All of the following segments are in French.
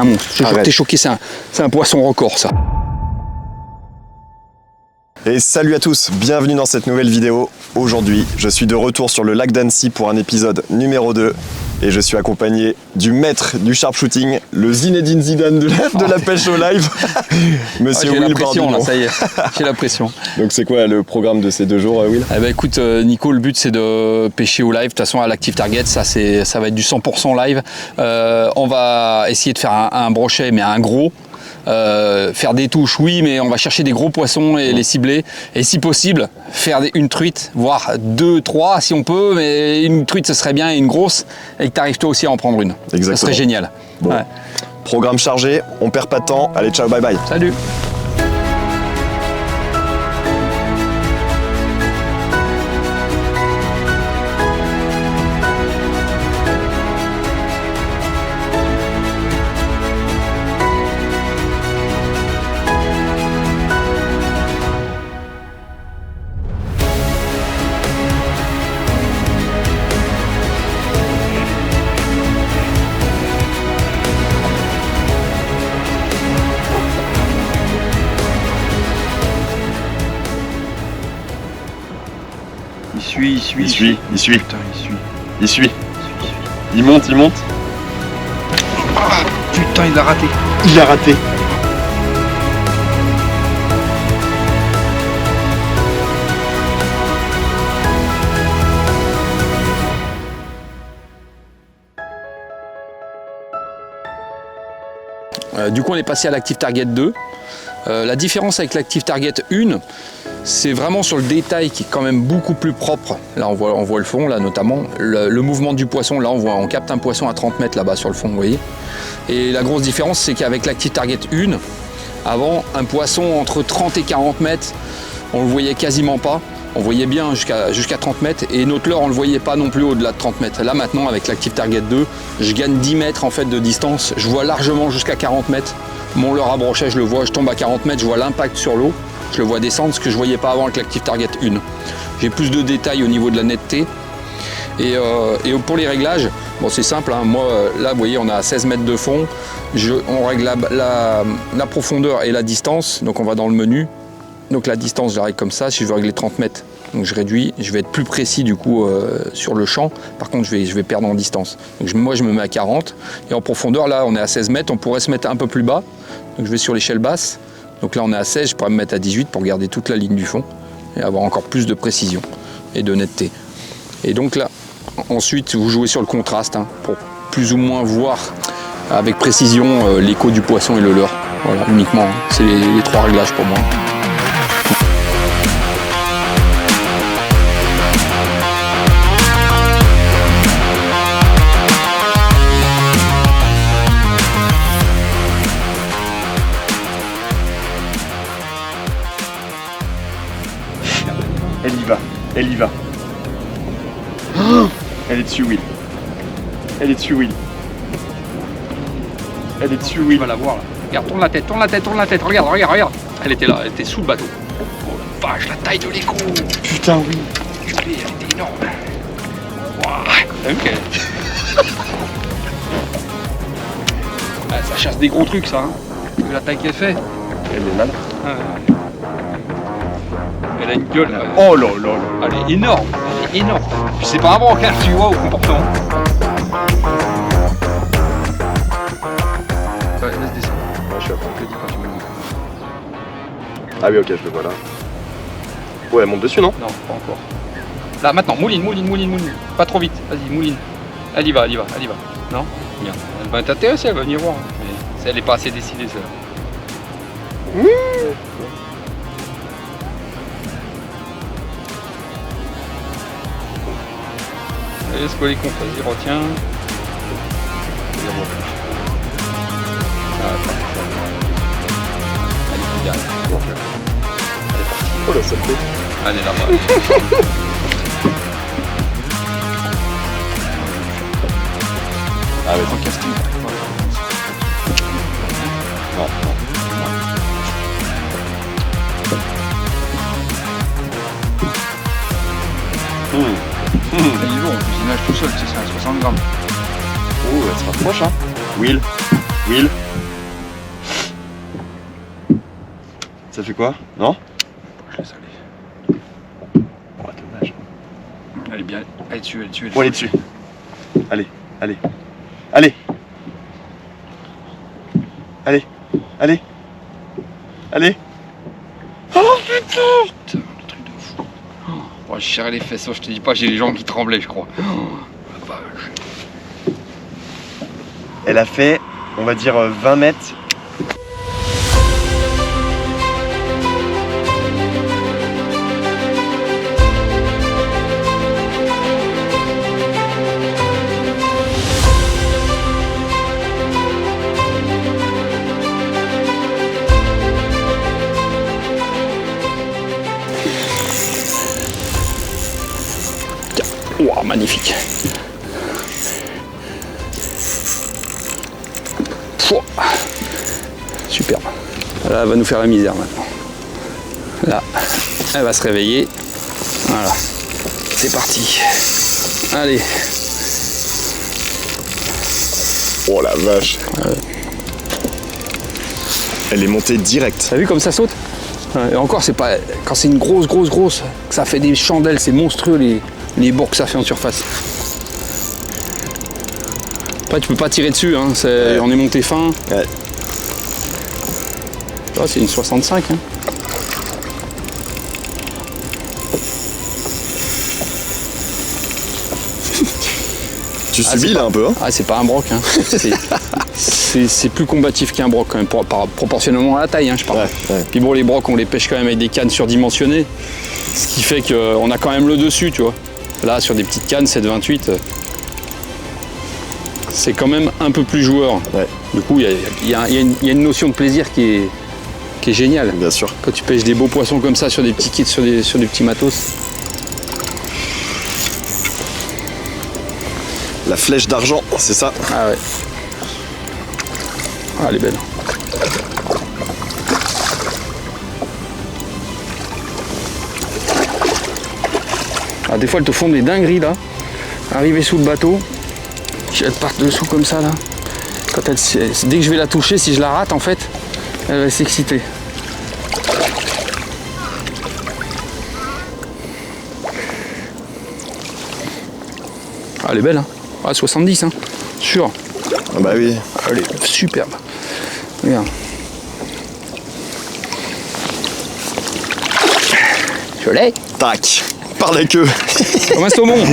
un monstre. Je te jure que t'es choqué, c'est un poisson record, ça. Et salut à tous, bienvenue dans cette nouvelle vidéo. Aujourd'hui, je suis de retour sur le lac d'Annecy pour un épisode numéro 2. Et je suis accompagné du maître du sharpshooting, le Zinedine Zidane de la pêche au live, Monsieur Will Bordillon. Là, ça y est, j'ai la pression. Donc c'est quoi le programme de ces 2 jours, Will? Eh ben, écoute, Nico, le but c'est de pêcher au live. De toute façon, à l'Active Target, ça va être du 100% live. On va essayer de faire un brochet, mais un gros. Faire des touches, oui, mais on va chercher des gros poissons et les cibler. Et si possible, faire une truite, voire 2, 3 si on peut, mais une truite ce serait bien et une grosse, et que tu arrives toi aussi à en prendre une. Exactement. Ça serait génial. Bon. Ouais. Programme chargé, on perd pas de temps. Allez, ciao, bye bye. Salut. Il suit. Putain, Il suit. Il monte. Ah, putain, il a raté. Il a raté. Du coup, on est passé à l'Active Target 2. La différence avec l'Active Target 1, c'est vraiment sur le détail qui est quand même beaucoup plus propre. Là, on voit le fond, là notamment. Le mouvement du poisson, là, on capte un poisson à 30 mètres là-bas sur le fond, vous voyez. Et la grosse différence, c'est qu'avec l'Active Target 1, avant, un poisson entre 30 et 40 mètres, on le voyait quasiment pas. On voyait bien jusqu'à 30 mètres et notre leurre on le voyait pas non plus au-delà de 30 mètres. Là maintenant avec l'Active Target 2, je gagne 10 mètres en fait de distance. Je vois largement jusqu'à 40 mètres. Mon leurre à brochet, je le vois, je tombe à 40 mètres, je vois l'impact sur l'eau. Je le vois descendre, ce que je voyais pas avant avec l'Active Target 1. J'ai plus de détails au niveau de la netteté. Et pour les réglages, bon c'est simple, hein. Moi là vous voyez on a à 16 mètres de fond. On règle la profondeur et la distance, donc on va dans le menu. Donc la distance, je la règle comme ça. Si je veux régler 30 mètres, donc je réduis. Je vais être plus précis du coup sur le champ. Par contre, je vais perdre en distance. Donc moi, je me mets à 40. Et en profondeur, là, on est à 16 mètres. On pourrait se mettre un peu plus bas. Donc je vais sur l'échelle basse. Donc là, on est à 16. Je pourrais me mettre à 18 pour garder toute la ligne du fond et avoir encore plus de précision et de netteté. Et donc là, ensuite, vous jouez sur le contraste hein, pour plus ou moins voir avec précision l'écho du poisson et le leurre. Voilà, uniquement. Hein. C'est les 3 réglages pour moi. Elle y va. Oh, elle est dessus, Will. Elle est dessus, Will. Tu vas la voir là. Regarde, tourne la tête. Regarde. Elle était là, elle était sous le bateau. Oh la vache, la taille de l'écho. Putain, oui. Elle était énorme. Wow. Ok. Ça chasse des gros trucs, ça. Hein. Vu la taille qu'elle fait. Elle est mal. Elle a une gueule. Oh là là. Elle est énorme. Puis c'est pas un brancard, tu vois, au comportement. Ouais, laisse descendre. Ouais, je suis à fond. Je te dis quand tu me le dis. Ah oui, ok, je le vois là. Ouais, elle monte dessus, non? Non, pas encore. Là, maintenant, mouline. Pas trop vite. Vas-y, mouline. Elle y va. Non? Bien. Elle va être intéressée, elle va venir voir. Mais elle est pas assez décidée, ça. Laisse coller contre, vas-y, retiens. Allez, derrière. Oh la saleté. Allez, là-bas. Ah ouais, En casting. non. Il est lourd, en plus il nage tout seul, c'est ça, 60 grammes. Oh, elle se rapproche, hein. Will. Ça fait quoi? Non? Je laisse aller. Oh, dommage. Elle est bien. Elle est dessus, elle est dessus. Bon, allez dessus. Allez, allez. Allez. Allez. Allez. Allez. Oh putain, le truc de fou. Oh, je serrais les fesses, je te dis pas, j'ai les jambes qui tremblaient, je crois. Oh, la vache. Elle a fait, on va dire, 20 mètres. Wow, magnifique. Pouah. Superbe. Là, elle va nous faire la misère maintenant. Là, elle va se réveiller. Voilà. C'est parti. Allez. Oh la vache. Elle est montée direct. T'as vu comme ça saute? Et encore, c'est pas quand c'est une grosse, que ça fait des chandelles, c'est monstrueux les bords que ça fait en surface. Après, tu peux pas tirer dessus, hein, on est monté fin. Ouais. Oh, c'est une 65. Hein. Tu subis là un peu, hein? Ah, c'est pas un broc. Hein. C'est plus combatif qu'un broc quand même, proportionnellement à la taille, hein, je parle. Ouais. Puis bon, les brocs, on les pêche quand même avec des cannes surdimensionnées, ce qui fait qu'on a quand même le dessus, tu vois. Là, sur des petites cannes, 7,28, c'est quand même un peu plus joueur. Ouais. Du coup, il y a une notion de plaisir qui est géniale. Bien sûr. Quand tu pêches des beaux poissons comme ça sur des petits kits, sur des petits matos. La flèche d'argent, c'est ça? Ah ouais. Ah, elle est belle. Ah, des fois, elles te font des dingueries là. Arriver sous le bateau, elles partent dessous comme ça là. Quand dès que je vais la toucher, si je la rate en fait, elle va s'exciter. Ah, elle est belle, hein. Ah, 70, hein. Sûr. Ah bah oui. Elle est superbe. Regarde. Je l'ai. Tac. Par la queue. Comme un saumon.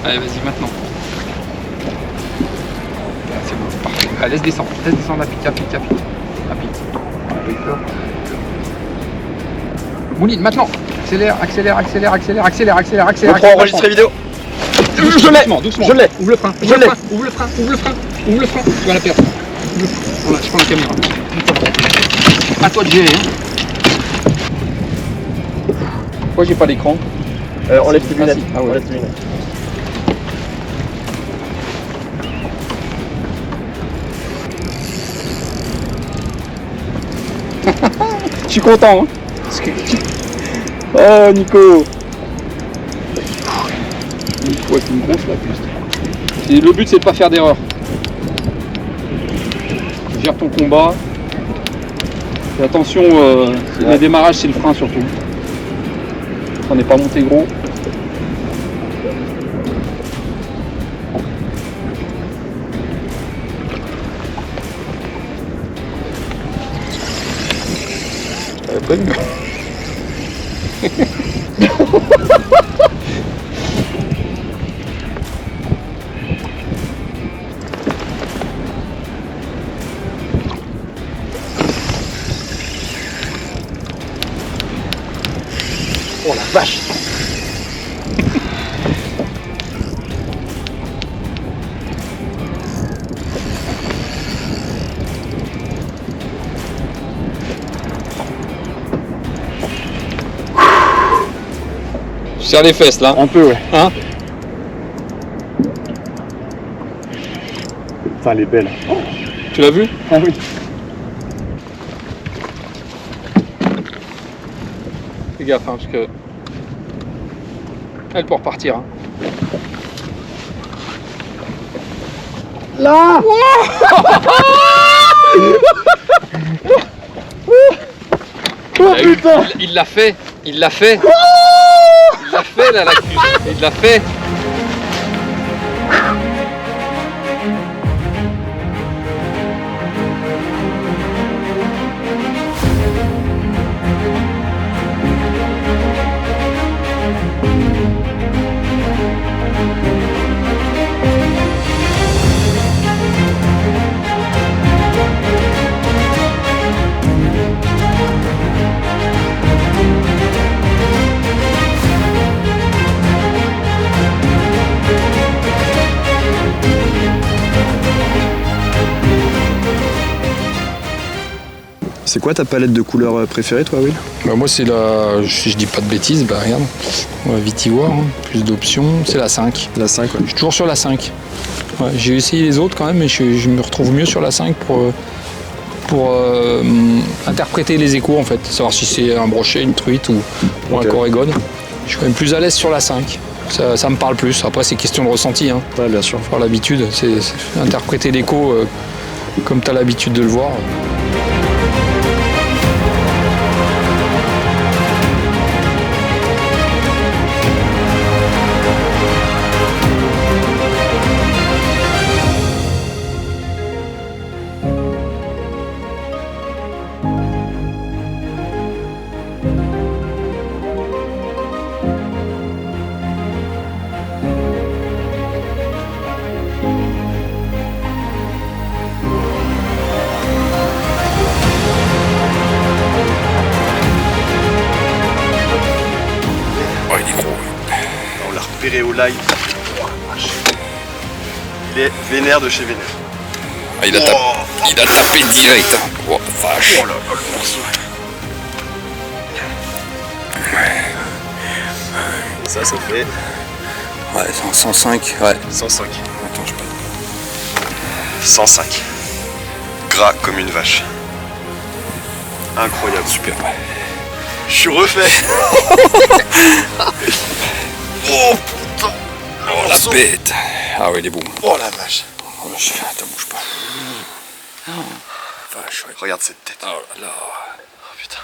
Allez, vas-y, maintenant. C'est bon, parfait. Allez, laisse descendre à pic. À pic. Mouline, maintenant. Accélère. On prend enregistrer vidéo. Je l'ai. Doucement. Je l'ai. Ouvre le frein. Ouvre le frein. Tu vas la perdre. Voilà, je prends la caméra. À toi de gérer. Hein. Pourquoi j'ai pas l'écran? On laisse les lunettes. Ah ouais. On laisse les lunettes. Je suis content, hein. Oh, Nico. Nico avec une grosse la puce. Et le but, c'est de pas faire d'erreur. Gère ton combat. Et attention, les démarrages, c'est le frein surtout. On n'est pas monté gros. Oh la vache. serre les fesses là. Un peu, ouais. Hein? Putain, elle est belle. Tu l'as vu? Ah oui. Fais gaffe, hein, parce que elle peut repartir. Hein. Là. Oh putain. Il l'a fait. Il l'a fait. Il l'a fait là, Lactus. Il l'a fait. C'est quoi ta palette de couleurs préférée, toi, Will? Bah moi c'est la, si je dis pas de bêtises, bah regarde, Vitiwar, hein, plus d'options, c'est la 5. La 5, ouais. Je suis toujours sur la 5. Ouais, j'ai essayé les autres quand même, mais je me retrouve mieux sur la 5 pour interpréter les échos en fait, savoir si c'est un brochet, une truite ou Ok. un corégone. Je suis quand même plus à l'aise sur la 5. Ça me parle plus. Après c'est question de ressenti, hein. Ouais, bien sûr. Faut avoir l'habitude, c'est interpréter l'écho comme tu as l'habitude de le voir. Oh, il est gros. On l'a repéré au live. Oh, la vache. Il est vénère de chez vénère. Ah, il a tapé direct. Hein. Oh vache. Oh là là, le morceau. Et ça fait Ouais, 105, ouais. 105. Attends, je peux. 105. Gras comme une vache. Incroyable. Super. Je suis refait. Oh putain. Oh la bête. Ah ouais, il est bon. Oh la vache. Oh, attends, bouge pas. Vache, ouais. Regarde cette tête. Oh là là. Oh putain.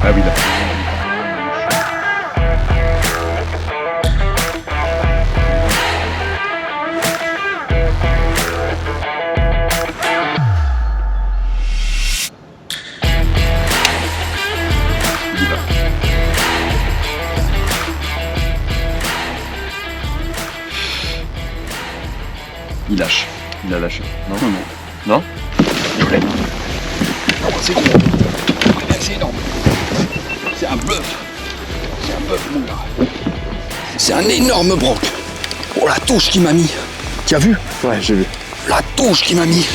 Ah oui, là. Il lâche. Il a lâché. Non, non, non. Non. Il plaît. C'est gros. C'est énorme. C'est un bœuf. C'est un bœuf, mon gars. C'est un énorme broc. Oh, la touche qu'il m'a mis. Tu as vu? Ouais, j'ai vu. La touche qu'il m'a mis.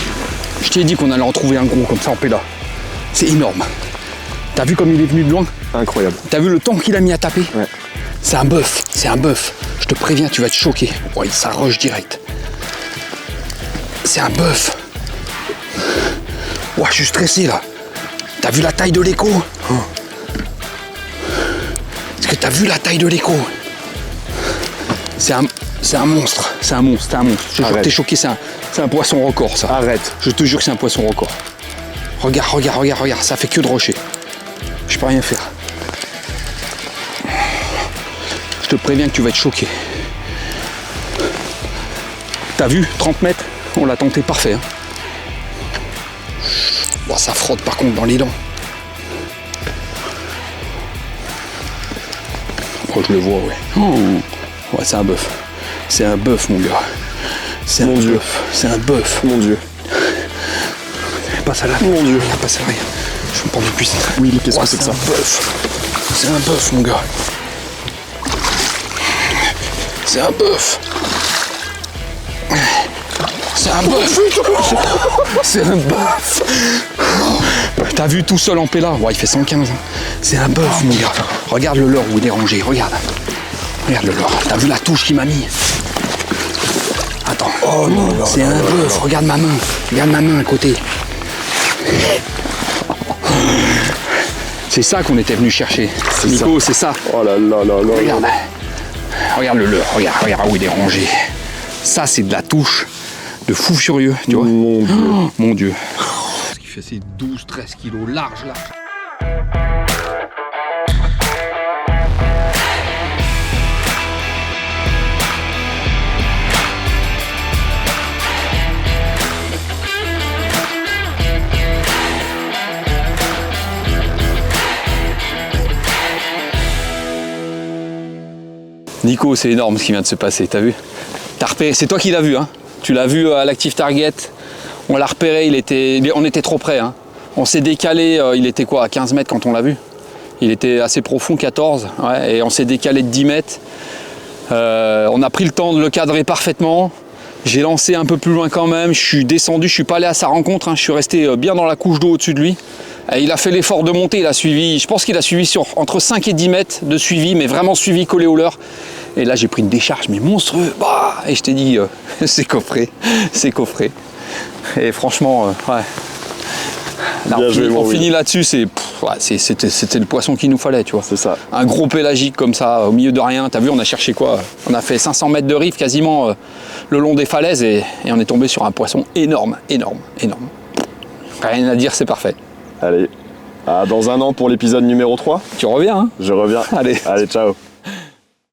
Je t'ai dit qu'on allait en trouver un gros comme ça en péda. C'est énorme. T'as vu comme il est venu de loin? Incroyable. T'as vu le temps qu'il a mis à taper? Ouais. C'est un bœuf. C'est un bœuf. Je te préviens, tu vas te choquer. Ouais, ça rush direct. C'est un bœuf. Ouah, je suis stressé là. T'as vu la taille de l'écho? Est-ce que t'as vu la taille de l'écho? C'est un monstre. C'est un monstre. C'est un monstre. Je te jure que t'es choqué. C'est un poisson record, ça. Arrête. Je te jure que c'est un poisson record. Regarde, regarde, regarde, regarde. Ça fait que de rocher. Je peux rien faire. Je te préviens que tu vas être choqué. T'as vu? 30 mètres. On l'a tenté parfait. Hein. Bon, ça frotte par contre dans les dents. Oh, je le vois, ouais. Oh. Ouais, c'est un bœuf. C'est un bœuf, mon gars. C'est un bœuf. C'est un bœuf. Mon Dieu. Passe à la. Mon Dieu. Passe à rien. Je me prends du puissant. Oui, qu'est-ce que c'est que ça? C'est un bœuf. C'est un bœuf, mon gars. C'est un bœuf. C'est un bœuf. C'est un bœuf. T'as vu tout seul en péla? Ouais, il fait 115. Hein. C'est un bœuf, mon gars. Regarde le leurre où il est rangé. Regarde. Regarde le leurre. T'as vu la touche qu'il m'a mis? Attends. Oh non, c'est un bœuf. Regarde ma main. Regarde ma main à côté. C'est ça qu'on était venu chercher. Nico, c'est ça. Oh là là là là. Regarde. Regarde le leurre. Regarde où il est rangé. Ça, c'est de la touche de fou furieux, tu vois. Mon Dieu. Oh, mon Dieu. Ce qui fait ces 12-13 kilos large là. Nico, c'est énorme ce qui vient de se passer, t'as vu? T'as repéré, c'est toi qui l'as vu, hein? Tu l'as vu à l'Active Target, on l'a repéré, on était trop près, hein? On s'est décalé, il était quoi, à 15 mètres quand on l'a vu? Il était assez profond, 14, ouais, et on s'est décalé de 10 mètres. On a pris le temps de le cadrer parfaitement. J'ai lancé un peu plus loin quand même, je suis descendu, je suis pas allé à sa rencontre, hein, je suis resté bien dans la couche d'eau au-dessus de lui. Et il a fait l'effort de monter, il a suivi, je pense qu'il a suivi sur entre 5 et 10 mètres de suivi, mais vraiment suivi collé au leurre. Et là j'ai pris une décharge, mais monstrueux, bah, et je t'ai dit, c'est coffré, c'est coffré. Et franchement, ouais. Là, on finit là-dessus, c'était le poisson qu'il nous fallait, tu vois. C'est ça. Un gros pélagique comme ça, au milieu de rien. T'as vu, on a cherché quoi? On a fait 500 mètres de rive quasiment le long des falaises et on est tombé sur un poisson énorme, énorme, énorme. Rien à dire, c'est parfait. Allez, dans un an pour l'épisode numéro 3. Tu reviens, hein? Je reviens. Allez. Allez, ciao.